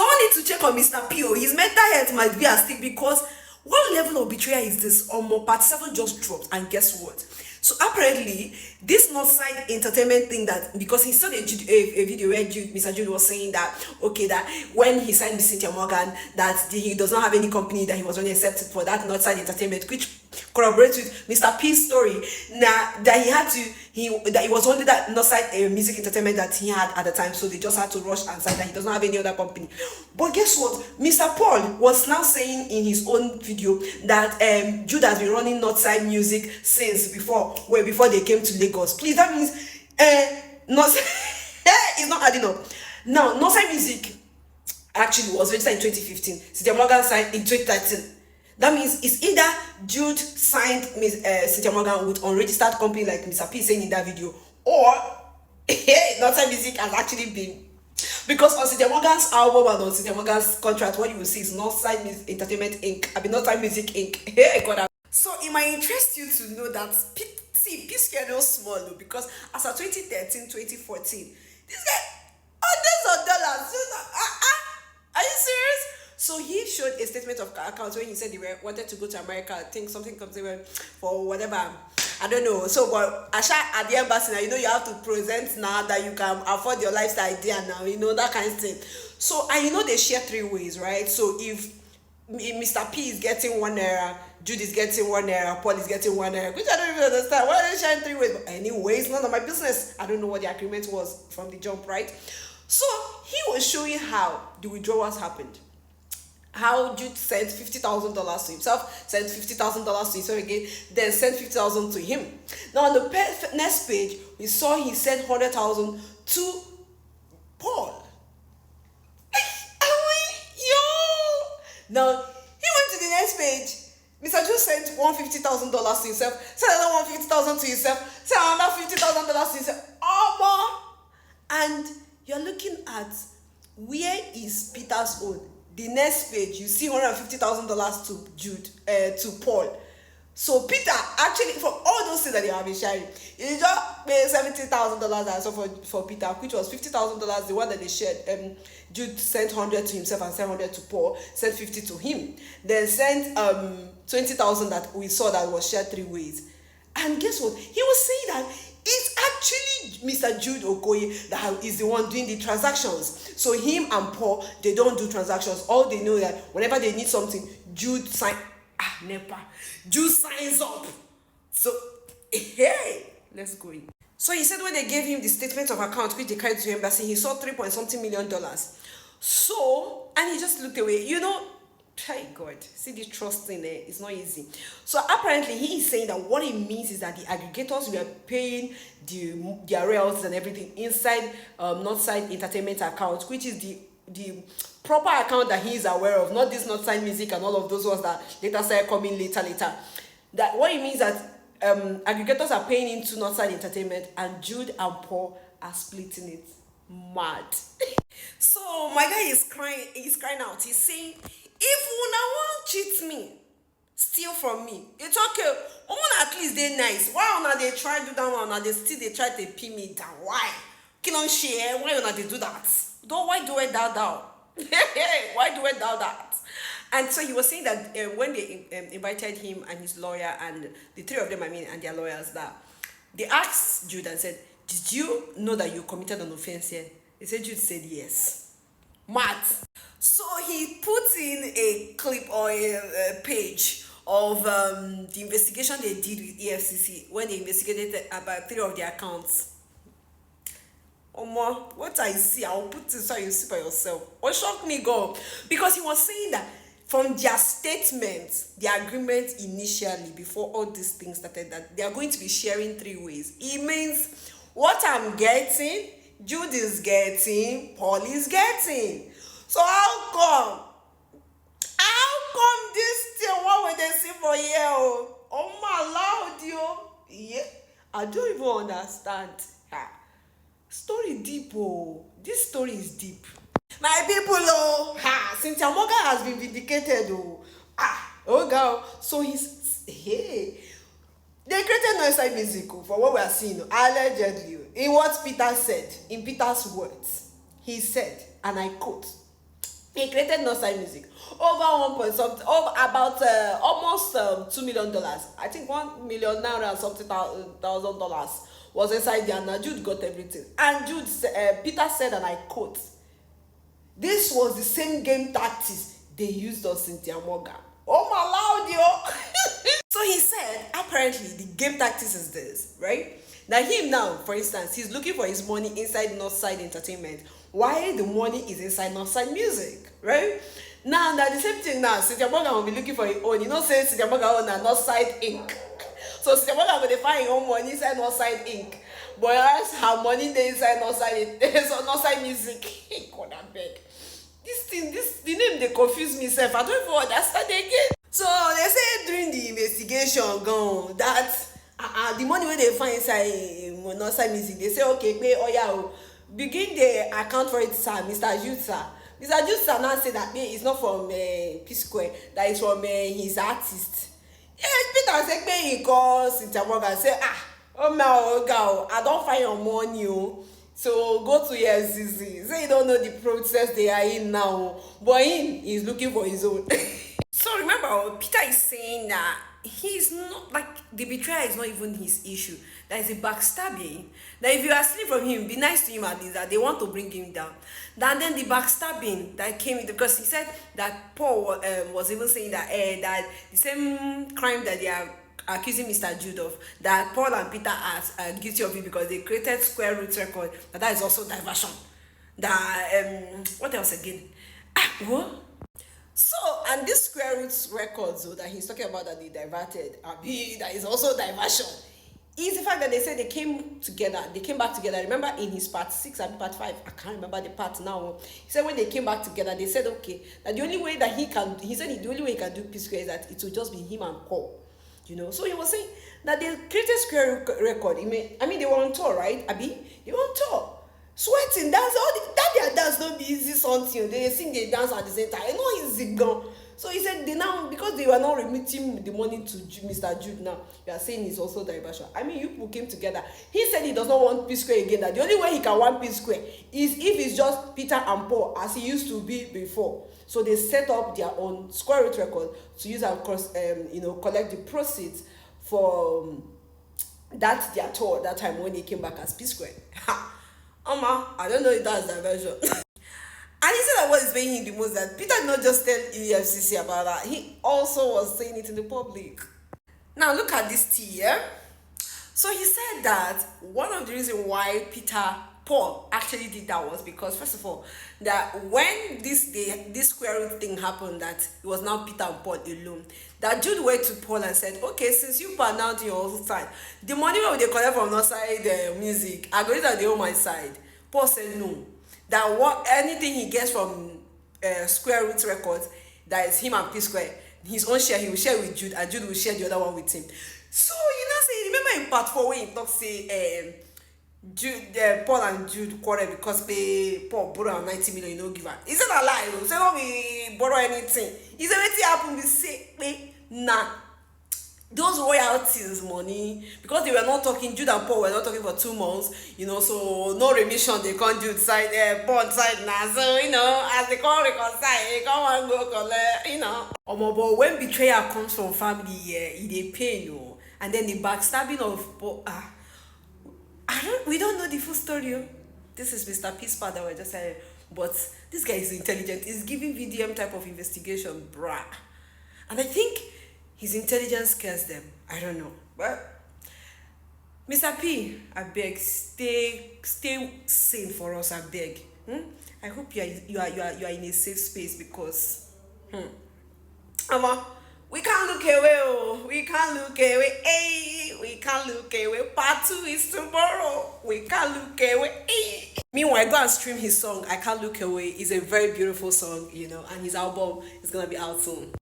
Someone needs to check on Mr. P.O. His mental health might be at stake, because what level of betrayal is this? Part 7 just dropped, and guess what? So apparently, this Northside Entertainment thing, that because he saw a video where Mr. Jude was saying that, okay, that when he signed with Cynthia Morgan, that he does not have any company that he was only accepted for, that Northside Entertainment, which corroborates with Mr. P's story. Now that that it was only that Northside Music Entertainment that he had at the time, so they just had to rush and say that he does not have any other company. But guess what? Mr. Paul was now saying in his own video that Jude has been running Northside Music since before they came to Lagos. Please, that means Northside it's not adding up. Now Northside Music actually was registered in 2015. Cynthia Morgan signed in 2013. That means it's either Jude signed Cynthia Morgan with unregistered company like Mr. P saying in that video, or Northside Music has actually been, because on Cynthia Morgan's album and on Cynthia Morgan's contract, what you will see is Northside Entertainment Inc. Northside Music Inc. Hey, God. So it might interest you to know that Psquare no small, because as of 2013, 2014, this guy hundreds of dollars. Are you serious? So he showed a statement of accounts when he said wanted to go to America. I think something comes in for whatever. I don't know. So, but Asha at the embassy now, you have to present now that you can afford your lifestyle there now, that kind of thing. So, and they share 3 ways, right? So, if Mr. P is getting #1, Jude is getting #1, Paul is getting #1, which I don't even understand. Why are they sharing 3 ways? But anyway, it's none of my business. I don't know what the agreement was from the jump, right? So, he was showing how the withdrawals happened. How Jude sent $50,000 to himself, sent $50,000 to himself again, then sent $50,000 to him. Now on the next page, we saw he sent $100,000 to Paul. Now he went to the next page. Mr. Jude sent $150,000 to himself, sent another $150,000 to himself, sent another $50,000 to himself. And you're looking at, where is Peter's own? The next page, you see $150,000 to Jude, to Paul. So Peter, actually, for all those things that they have been sharing, he just paid $70,000 and so for Peter, which was $50,000, the one that they shared. Jude sent 100 to himself and sent 100 to Paul, sent 50 to him. Then sent 20,000 that we saw that was shared 3 ways. And guess what? He was saying that it's actually Mr. Jude Okoye that is the one doing the transactions. So him and Paul, they don't do transactions. All they know that whenever they need something, Jude Jude signs up. So, hey, let's go in. So he said when they gave him the statement of account, which they carried to the embassy, he saw $3.something million. So, and he just looked away. Try God, see this trust thing there, it's not easy. So apparently he is saying that what it means is that the aggregators were paying their royalties and everything inside Northside Entertainment account, which is the proper account that he is aware of, not this Northside Music and all of those ones that later started coming later. That what it means that aggregators are paying into Northside Entertainment and Jude and Paul are splitting it. Mad. So my guy is crying out. He's saying, if una wan cheat me, steal from me, it's okay. Una at least they nice. Why una they try do that one? Una they still they try to pin me down? Why? Can share? Why una they do that? Why do it thou? Why do it thou that? And so he was saying that when they invited him and his lawyer and the 3 of them, and their lawyers, that they asked Jude and said, did you know that you committed an offense here? He said, Jude said yes. Mad. So he put in a clip or a page of the investigation they did with EFCC when they investigated about 3 of their accounts. What I see, I'll put it so you see for yourself. What shocked me, God, because he was saying that from their statements, the agreement initially, before all these things started, that they are going to be sharing 3 ways. It means what I'm getting, Jude is getting, Paul is getting. So how come this thing, what will they see for you? Oh my Lord, yo. Yeah, I don't even understand. Story deep, oh. This story is deep. My people, Cynthia Morgan has been vindicated, oh. Oh girl. So they created Northside Music for what we are seeing, allegedly. In what Peter said, in Peter's words, he said, and I quote, He created Northside Music. Over 1 point something, over about almost $2 million. I think 1 million naira and something thousand dollars was inside there. Now Jude got everything. And Peter said, and I quote, "This was the same game tactics they used on Cynthia Morgan." Oh my loud, yo! So he said, apparently the game tactics is this, right? Now him now, for instance, he's looking for his money inside Northside Entertainment, while the money is inside Northside Music, right? Now the same thing now, Cynthia Morgan will be looking for his own. You know, say Cynthia Morgan own a Northside Inc. So Cynthia Morgan will find her own money inside Northside Inc. But else her money dey inside Northside, so Northside Music. God abeg. This thing, the name they confuse me sef. I don't even understand again. So they say during the investigation gone that the money wey they find inside Northside Music, they say okay, pay oya begin the account for it, sir, Mr. Jude, sir. Mr. Jude, sir, now say that it's not from Psquare, that is from his artist. Peter say pay he call Cynthia Morgan say oh my God, I don't find your money so go to EFCC. Say you don't know the process they are in now, but him is looking for his own. So remember, Peter is saying that he's not, like, the betrayal is not even his issue. That is a backstabbing. That if you are stealing from him, be nice to him at least, that they want to bring him down. And then the backstabbing that came, because he said that Paul was even saying that that the same crime that they are accusing Mr. Jude of, that Paul and Peter are guilty of it because they created Square Root record, that is also diversion. That what else again? What? So, and this Square Roots records that he's talking about that they diverted, that is also diversion, is the fact that they said they came together, they came back together. Remember in his part 6 and part 5, I can't remember the part now. He said when they came back together, they said okay, that the only way that he said the only way he can do Psquare is that it will just be him and Paul. You know, so he was saying that they created Square record. I mean, they were on tour, right? They were on tour. Sweating, dance, their dance don't be easy something. They sing, they dance at the same time. I know easy gone. So he said they now, because they were not remitting the money to Mr. Jude now, you are saying it's also diversion. I mean, you people came together. He said he does not want Psquare again. That the only way he can want Psquare is if it's just Peter and Paul as he used to be before. So they set up their own Square Root record to use and collect the proceeds for that their tour that time when they came back as Psquare. I don't know if that's diversion. And he said that what is paying him the most, that Peter did not just tell EFCC about that, he also was saying it in the public. Now look at this tea, yeah? So he said that one of the reasons why Paul actually did that was because, first of all, that when this Square Root thing happened, that it was now Peter and Paul alone, that Jude went to Paul and said, okay, since you are now to your own side, the money wey they collect from Northside Music, I go use that they own my side. Paul said no, that anything he gets from Square Root Records, that is him and Psquare, his own share, he will share with Jude, and Jude will share the other one with him. So remember in part 4 when he talk say Paul and Jude quarrel because Paul borrow 90 million, you know, give her. He said a lie, say no be borrow anything. He said wetin happen be say nah, those royalties money, because they were not talking, Jude and Paul were not talking for 2 months, you know, so no remission, they can't Jude side, Paul side now, so you know, as they can't reconcile, they can't go collect, you know. But when betrayal comes from family, they pain, you know, and then the backstabbing of Paul, we don't know the full story. This is Mr. Peace part that we're just saying, but this guy is intelligent. He's giving VDM type of investigation, brah. And I think his intelligence scares them. I don't know. But Mr. P, I beg, stay sane for us, I beg. I hope you are in a safe space, because we can't look away, we can't look away, hey, we can't look away, part 2 is tomorrow, we can't look away, hey. Meanwhile, go and stream his song, I Can't Look Away. It's a very beautiful song, you know, and his album is gonna be out soon.